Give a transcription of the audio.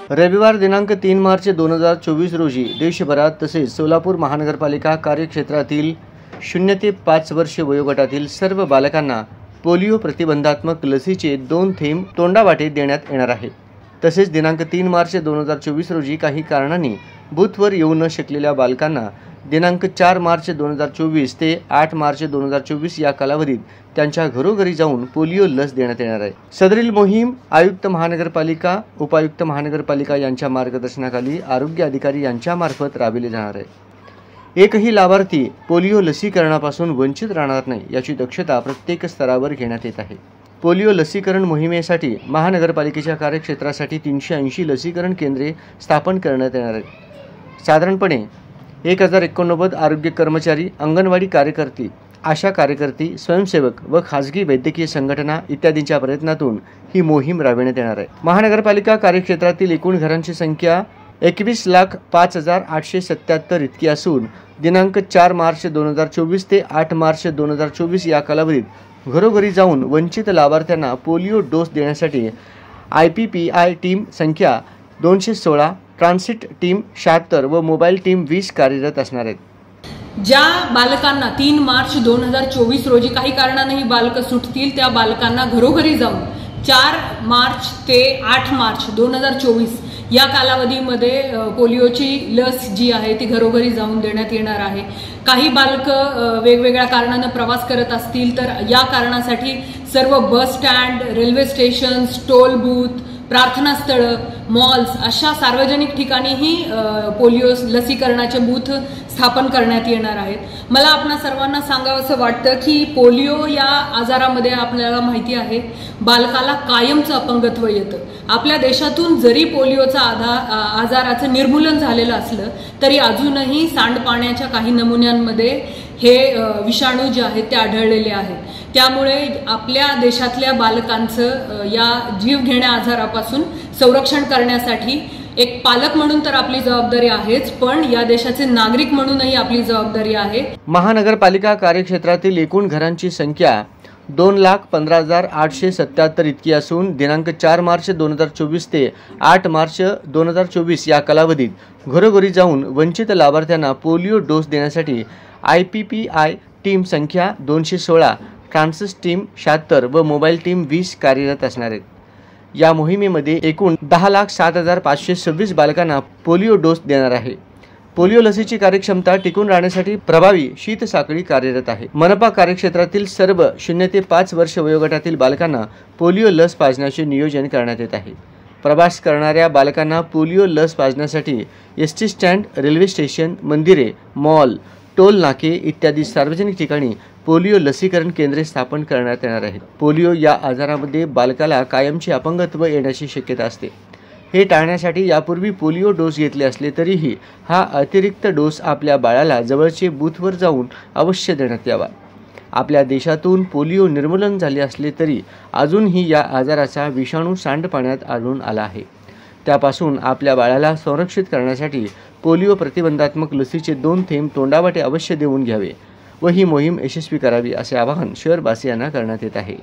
रविवार दिनांक 3 मार्च 2024 रोजी देशभरात तसेच सोलापूर महानगरपालिका कार्यक्षेत्रातील 0 ते 5 वर्षे वयोगटातील सर्व बालकांना पोलिओ प्रतिबंधात्मक लसीचे 2 थेंब तोंडावाटे देण्यात येणार आहे। तसेच दिनांक 3 मार्च 2024 रोजी काही कारणांनी बूथवर येऊ न शकलेल्या बालकांना दिनांक 4 मार्च 2024 ते 8 मार्च 2024 या कालावधीत त्यांच्या घरोघरी जाऊन पोलिओ लस देण्यात येणार आहे। सदरील मोहीम आयुक्त महानगरपालिका, उपायुक्त महानगरपालिका यांच्या मार्गदर्शनाखाली आरोग्य अधिकारी यांच्या मार्फत राबविली जाणार आहे। एकही लाभार्थी पोलिओ लसीकरणापासून वंचित राहणार नाही याची दक्षता प्रत्येक स्तरावर घेण्यात येत आहे। पोलिओ लसीकरण मोहिमेसाठी महानगरपालिकेच्या कार्यक्षेत्रासाठी 380 लसीकरण केंद्रे स्थापन करण्यात येणार आहेत। साधारणपणे 1089 आरोग्य कर्मचारी, अंगणवाडी कार्यकर्ती, आशा कार्यकर्ती, स्वयंसेवक व खासगी वैद्यकीय संघटना इत्यादींच्या प्रयत्नातून ही मोहीम राबविण्यात येणार आहे। महानगरपालिका कार्यक्षेत्रातील एकूण घरांची संख्या 21,05,877 इतकी असून दिनांक 4 मार्च 2024 ते 8 मार्च 2024 या कालावधीत घरोघरी जाऊन वंचित लाभार्थ्यांना पोलिओ डोस देण्यासाठी IPPI टीम संख्या 216, ट्रान्सिट टीम 76 व मोबाईल टीम 20 कार्यरत असणार आहेत। ज्या बालकांना 3 मार्च 2024 रोजी काही कारणाने ही बालकं सुटतील त्या बालकांना घरोघरी जाऊन 4 मार्च ते 8 मार्च 2024 या कालावधीमध्ये पोलिओची लस जी आहे ती घरोघरी जाऊन देण्यात येणार आहे। काही बालकं वेगवेगळ्या कारणाने प्रवास करत असतील तर या कारणासाठी सर्व bus stand, railway stations, toll booth, प्रार्थनास्थळ, मॉल्स अशा सार्वजनिक ठिकाणीही पोलिओ लसीकरणाचे बूथ स्थापन करण्यात येणार आहेत। मला आपणा सर्वांना सांगावंसं वाटतं की पोलिओ या आजारामध्ये आपल्याला माहिती आहे बालकाला कायमचं अपंगत्व येतं। आपल्या देशातून जरी पोलिओचा आजाराचं निर्मूलन झालेलं असलं तरी अजूनही सांडपाण्याच्या काही नमुन्यांमध्ये हे विषाणू जे आहेत ते आढळलेले आहेत। त्यामुळे आपल्या देशातल्या बालकांचं या जीवघेण्या आजारापासून संरक्षण करण्यासाठी एक पालक म्हणून तर आपली जबाबदारी आहेच, पण या देशाचे नागरिक म्हणूनही आपली जबाबदारी आहे। महानगरपालिका कार्यक्षेत्रातील एकूण घरांची संख्या 2,15,877 इतकी असून दिनांक 4 मार्च 2024 ते 8 मार्च 2024 या कालावधीत घरोघरी जाऊन वंचित लाभार्थ्यांना पोलिओ डोस देण्यासाठी IPPI टीम संख्या 216, ट्रान्सिट टीम 76 व मोबाईल टीम 20 कार्यरत असणार आहेत। या मोहिमेमध्ये एकूण 10,07,526 बालकांना पोलिओ डोस देणार आहे। पोलिओ लसीची कार्यक्षमता टिकून राहण्यासाठी प्रभावी शीत साखळी कार्यरत आहे। मनपा कार्यक्षेत्रातील सर्व 0 ते 5 वर्ष वयोगटातील बालकांना पोलिओ लस पाजण्याचे नियोजन करण्यात येत आहे। प्रवास करणाऱ्या बालकांना पोलिओ लस पाजण्यासाठी ST स्टँड, रेल्वे स्टेशन, मंदिरे, मॉल, टोल नाके इत्यादी सार्वजनिक ठिकाणी पोलिओ लसीकरण केंद्रे स्थापन करण्यात येणार आहेत। पोलिओ या आजारामध्ये बालकाला कायमचे अपंगत्व येण्याची शक्यता असते। हे टाळण्यासाठी यापूर्वी पोलिओ डोस घेतले असले तरीही हा अतिरिक्त डोस आपल्या बाळाला जवळचे बूथवर जाऊन अवश्य देण्यात यावा। आपल्या देशातून पोलिओ निर्मूलन झाले असले तरी अजूनही या आजाराचा विषाणू सांडपाण्यात आढळून आला आहे। त्यापासून आपल्या बाळाला संरक्षित करण्यासाठी पोलिओ प्रतिबंधात्मक लसीचे 2 थेंब तोंडावाटे अवश्य देऊन घ्यावे व ही मोहीम यशस्वी करावी असे आवाहन शहरवासियांना करण्यात येत आहे।